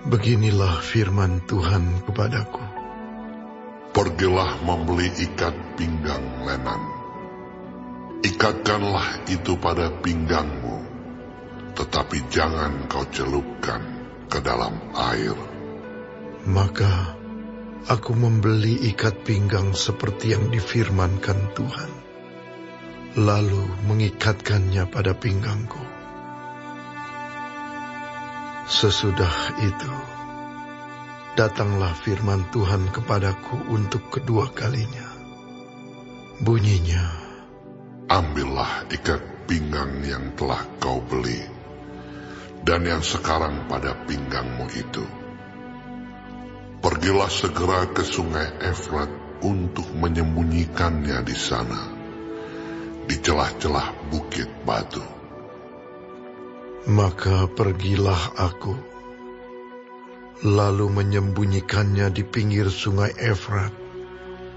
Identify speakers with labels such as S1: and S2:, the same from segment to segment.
S1: Beginilah firman Tuhan kepadaku.
S2: Pergilah membeli ikat pinggang lenan. Ikatkanlah itu pada pinggangmu, tetapi jangan kau celupkan ke dalam air.
S1: Maka aku membeli ikat pinggang seperti yang difirmankan Tuhan, lalu mengikatkannya pada pinggangku. Sesudah itu, datanglah firman Tuhan kepadaku untuk kedua kalinya. Bunyinya,
S2: ambillah ikat pinggang yang telah kau beli, dan yang sekarang pada pinggangmu itu. Pergilah segera ke sungai Efrat untuk menyembunyikannya di sana, di celah-celah bukit batu.
S1: Maka pergilah aku, lalu menyembunyikannya di pinggir sungai Efrat,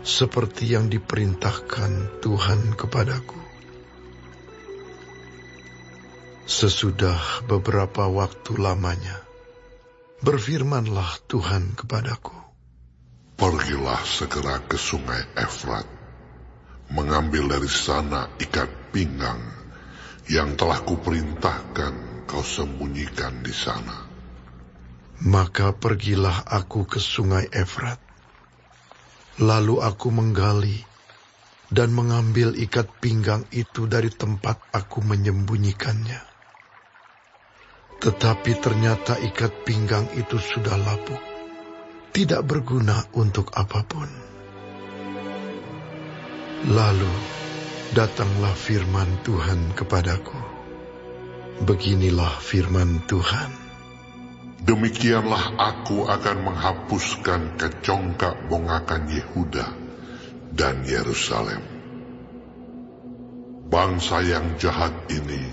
S1: seperti yang diperintahkan Tuhan kepadaku. Sesudah beberapa waktu lamanya, berfirmanlah Tuhan kepadaku.
S2: Pergilah segera ke sungai Efrat, mengambil dari sana ikat pinggang yang telah kuperintahkan kau sembunyikan di sana.
S1: Maka pergilah aku ke sungai Efrat. Lalu aku menggali dan mengambil ikat pinggang itu dari tempat aku menyembunyikannya. Tetapi ternyata ikat pinggang itu sudah lapuk, tidak berguna untuk apapun. Lalu datanglah firman Tuhan kepadaku. Beginilah firman Tuhan.
S2: Demikianlah aku akan menghapuskan kecongkak bongakan Yehuda dan Yerusalem. Bangsa yang jahat ini,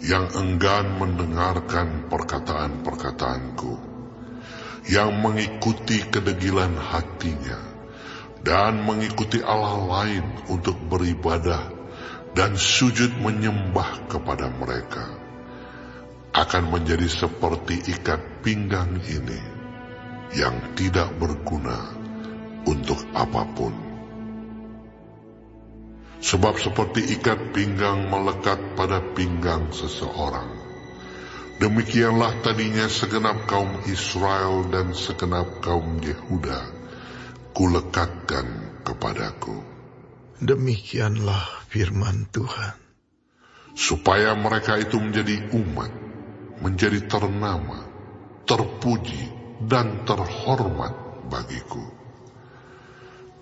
S2: yang enggan mendengarkan perkataan-perkataanku, yang mengikuti kedegilan hatinya, dan mengikuti Allah lain untuk beribadah dan sujud menyembah kepada mereka, akan menjadi seperti ikat pinggang ini yang tidak berguna untuk apapun. Sebab seperti ikat pinggang melekat pada pinggang seseorang, demikianlah tadinya segenap kaum Israel dan segenap kaum Yehuda kulekatkan kepadaku.
S1: Demikianlah firman Tuhan.
S2: Supaya mereka itu menjadi umat, menjadi ternama, terpuji, dan terhormat bagiku.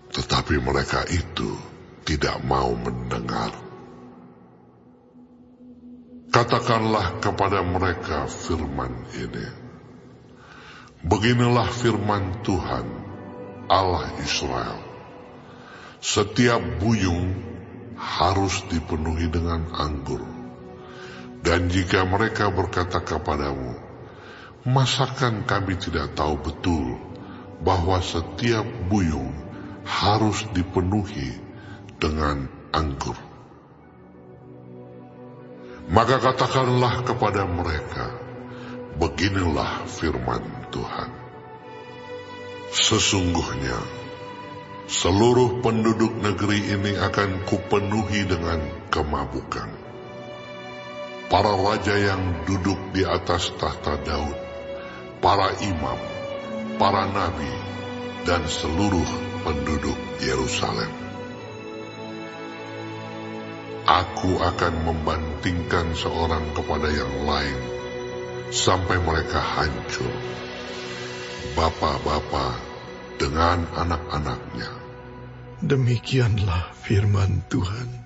S2: Tetapi mereka itu tidak mau mendengar. Katakanlah kepada mereka firman ini. Beginilah firman Tuhan, Allah Israel. Setiap buyung harus dipenuhi dengan anggur. Dan jika mereka berkata kepadamu, masakan kami tidak tahu betul bahwa setiap buyung harus dipenuhi dengan anggur? Maka katakanlah kepada mereka, beginilah firman Tuhan. Sesungguhnya, seluruh penduduk negeri ini akan kupenuhi dengan kemabukan. Para raja yang duduk di atas tahta Daud, para imam, para nabi, dan seluruh penduduk Yerusalem. Aku akan membantingkan seorang kepada yang lain, sampai mereka hancur. Bapa-bapa dengan anak-anaknya.
S1: Demikianlah firman Tuhan.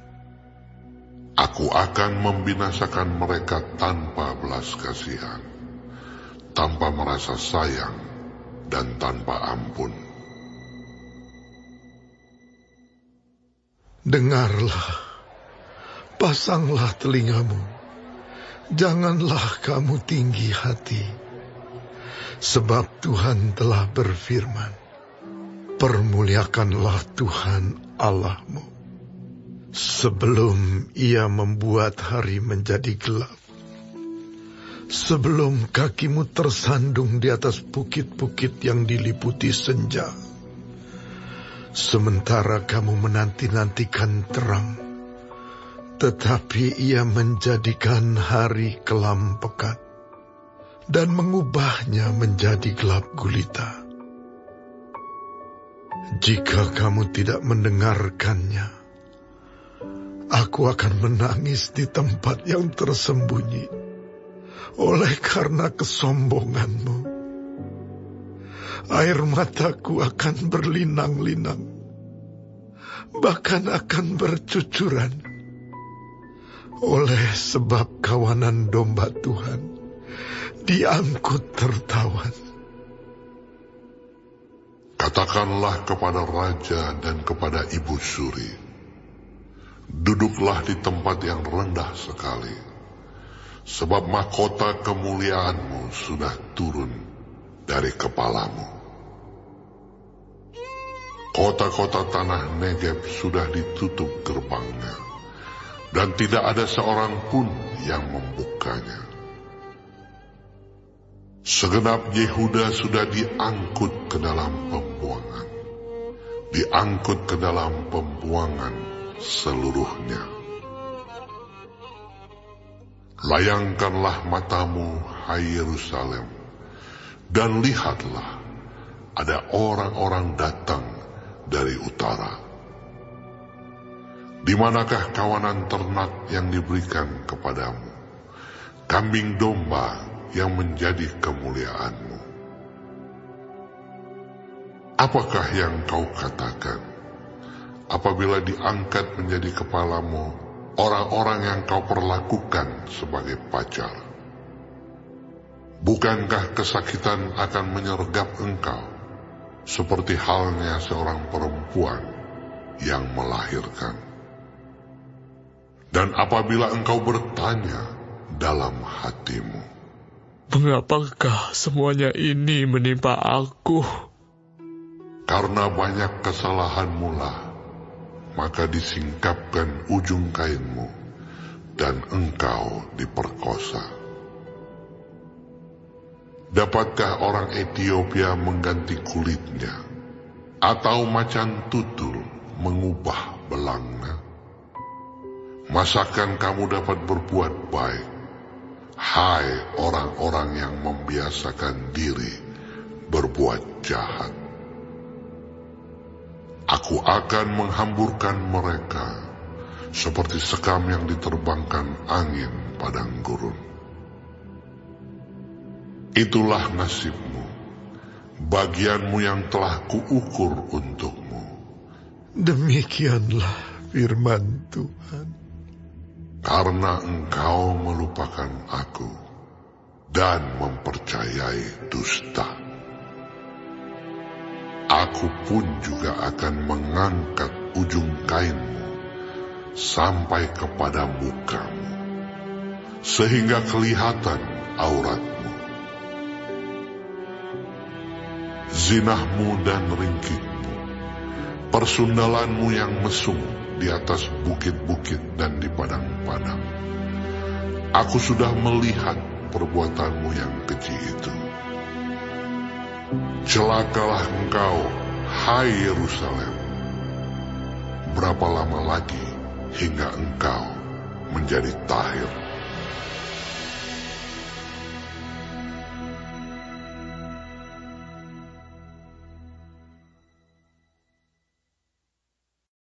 S2: Aku akan membinasakan mereka tanpa belas kasihan, tanpa merasa sayang, dan tanpa ampun.
S1: Dengarlah, pasanglah telingamu, janganlah kamu tinggi hati, sebab Tuhan telah berfirman, permuliakanlah Tuhan Allahmu. Sebelum ia membuat hari menjadi gelap, sebelum kakimu tersandung di atas bukit-bukit yang diliputi senja. Sementara kamu menanti-nantikan terang, tetapi ia menjadikan hari kelam pekat dan mengubahnya menjadi gelap gulita. Jika kamu tidak mendengarkannya, aku akan menangis di tempat yang tersembunyi oleh karena kesombonganmu. Air mataku akan berlinang-linang, bahkan akan bercucuran, oleh sebab kawanan domba Tuhan diangkut tertawan.
S2: Katakanlah kepada raja dan kepada ibu suri, duduklah di tempat yang rendah sekali, sebab mahkota kemuliaanmu sudah turun dari kepalamu. Kota-kota tanah Negeb sudah ditutup gerbangnya, dan tidak ada seorang pun yang membukanya. Segenap Yehuda sudah diangkut ke dalam pembuangan, diangkut ke dalam pembuangan seluruhnya. Layangkanlah matamu, hai Yerusalem, dan lihatlah, ada orang-orang datang dari utara. Di manakah kawanan ternak yang diberikan kepadamu, kambing domba yang menjadi kemuliaanmu? Apakah yang kau katakan apabila diangkat menjadi kepalamu orang-orang yang kau perlakukan sebagai pacar? Bukankah kesakitan akan menyergap engkau, seperti halnya seorang perempuan yang melahirkan? Dan apabila engkau bertanya dalam hatimu,
S3: mengapakah semuanya ini menimpa aku?
S2: Karena banyak kesalahanmu lah, maka disingkapkan ujung kainmu, dan engkau diperkosa. Dapatkah orang Ethiopia mengganti kulitnya, atau macan tutul mengubah belangnya? Masakan kamu dapat berbuat baik, hai orang-orang yang membiasakan diri berbuat jahat? Aku akan menghamburkan mereka seperti sekam yang diterbangkan angin padang gurun. Itulah nasibmu, bagianmu yang telah kuukur untukmu.
S1: Demikianlah firman Tuhan.
S2: Karena engkau melupakan aku dan mempercayai dusta, aku pun juga akan mengangkat ujung kainmu sampai kepada mukamu, sehingga kelihatan auratmu. Zinahmu dan ringkihmu, persundalanmu yang mesum di atas bukit-bukit dan di padang-padang. Aku sudah melihat perbuatanmu yang keji itu. Celakalah engkau, hai Yerusalem. Berapa lama lagi hingga engkau menjadi tahir?